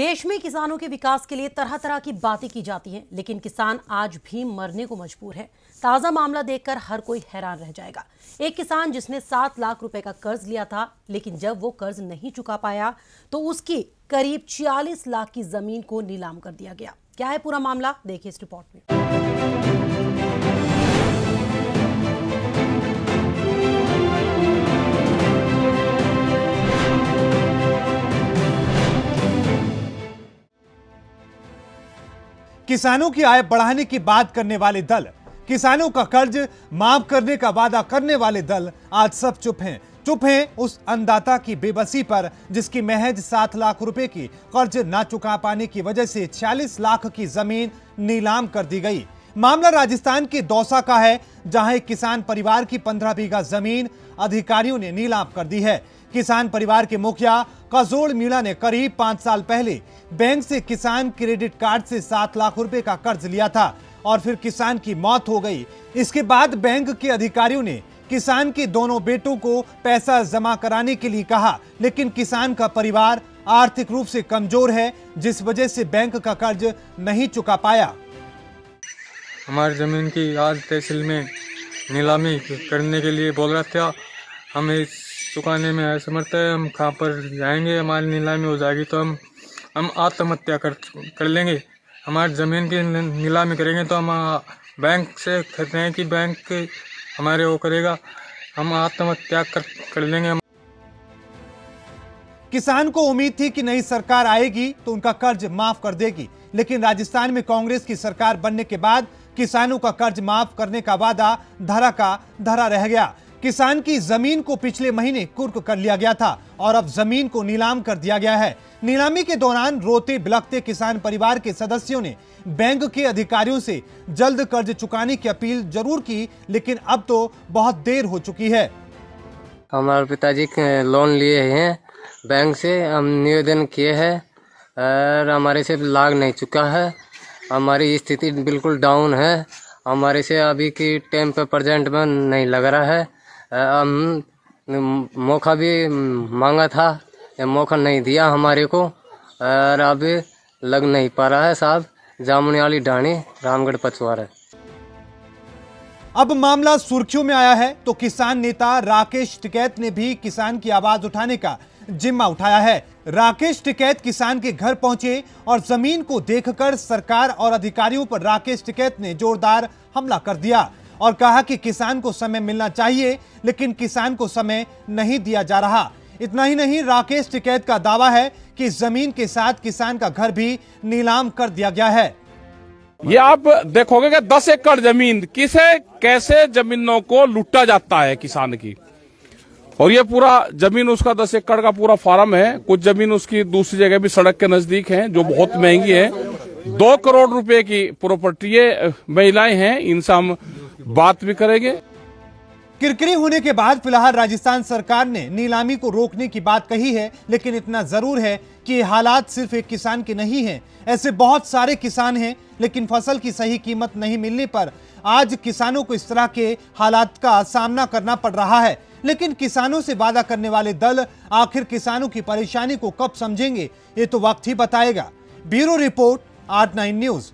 देश में किसानों के विकास के लिए तरह तरह की बातें की जाती हैं, लेकिन किसान आज भी मरने को मजबूर है। ताजा मामला देखकर हर कोई हैरान रह जाएगा। एक किसान जिसने 7 लाख रुपए का कर्ज लिया था, लेकिन जब वो कर्ज नहीं चुका पाया तो उसकी करीब 46 लाख की जमीन को नीलाम कर दिया गया। क्या है पूरा मामला, देखिए इस रिपोर्ट में। किसानों की आय बढ़ाने की बात करने वाले दल, किसानों का कर्ज माफ करने का वादा करने वाले दल आज सब चुप हैं। चुप हैं उस अन्नदाता की बेबसी पर जिसकी महज 7 लाख रुपए की कर्ज ना चुका पाने की वजह से 46 लाख की जमीन नीलाम कर दी गई। मामला राजस्थान के दौसा का है, जहां एक किसान परिवार की 15 बीघा जमीन अधिकारियों ने नीलाम कर दी है। किसान परिवार के मुखिया काजोड़ मीणा ने करीब 5 साल पहले बैंक से किसान क्रेडिट कार्ड से 7 लाख रुपए का कर्ज लिया था और फिर किसान की मौत हो गई। इसके बाद बैंक के अधिकारियों ने किसान के दोनों बेटों को पैसा जमा कराने के लिए कहा, लेकिन किसान का परिवार आर्थिक रूप से कमजोर है, जिस वजह से बैंक का कर्ज नहीं चुका पाया। हमारी ज़मीन की आज तहसील में नीलामी करने के लिए बोल रहा था। हमें चुकाने में असमर्थ है। हम कहाँ पर जाएंगे? हमारी नीलामी हो जाएगी तो हम आत्महत्या कर लेंगे। हमारी ज़मीन की नीलामी करेंगे तो हम बैंक से कहते हैं कि बैंक हमारे वो करेगा, हम आत्महत्या कर लेंगे। किसान को उम्मीद थी कि नई सरकार आएगी तो उनका कर्ज माफ कर देगी, लेकिन राजस्थान में कांग्रेस की सरकार बनने के बाद किसानों का कर्ज माफ करने का वादा धरा का धरा रह गया। किसान की जमीन को पिछले महीने कुर्क कर लिया गया था और अब जमीन को नीलाम कर दिया गया है। नीलामी के दौरान रोते बिलखते किसान परिवार के सदस्यों ने बैंक के अधिकारियों से जल्द कर्ज चुकाने की अपील जरूर की, लेकिन अब तो बहुत देर हो चुकी है। हमारे पिताजी लोन लिए हैं बैंक से, हम निवेदन किए हैं और हमारे से लाग नहीं चुका है। हमारी स्थिति बिल्कुल डाउन है। हमारे से अभी की टाइम पे प्रेजेंट में नहीं लग रहा है। हम मौका भी मांगा था, मौका नहीं दिया हमारे को और अभी लग नहीं पा रहा है। साहब जामुनी वाली ढाणी रामगढ़ पचवार है। अब मामला सुर्खियों में आया है तो किसान नेता राकेश टिकैत ने भी किसान की आवाज उठाने का जिम्मा उठाया है। राकेश टिकैत किसान के घर पहुंचे और जमीन को देखकर सरकार और अधिकारियों पर राकेश टिकैत ने जोरदार हमला कर दिया और कहा कि किसान को समय मिलना चाहिए, लेकिन किसान को समय नहीं दिया जा रहा। इतना ही नहीं, राकेश टिकैत का दावा है कि जमीन के साथ किसान का घर भी नीलाम कर दिया गया है। ये आप देखोगे कि 10 एकड़ जमीन कैसे जमीनों को लूटा जाता है किसान की, और ये पूरा जमीन उसका 10 एकड़ का पूरा फार्म है। कुछ जमीन उसकी दूसरी जगह भी सड़क के नजदीक है जो बहुत महंगी है। 2 करोड़ रुपए की प्रॉपर्टी ये महिलाएं हैं, इनसे हम बात भी करेंगे। किरकिरी होने के बाद फिलहाल राजस्थान सरकार ने नीलामी को रोकने की बात कही है, लेकिन इतना जरूर है कि ये हालात सिर्फ एक किसान के नहीं हैं। ऐसे बहुत सारे किसान हैं, लेकिन फसल की सही कीमत नहीं मिलने पर आज किसानों को इस तरह के हालात का सामना करना पड़ रहा है। लेकिन किसानों से वादा करने वाले दल आखिर किसानों की परेशानी को कब समझेंगे, ये तो वक्त ही बताएगा। Bureau report, R9 news.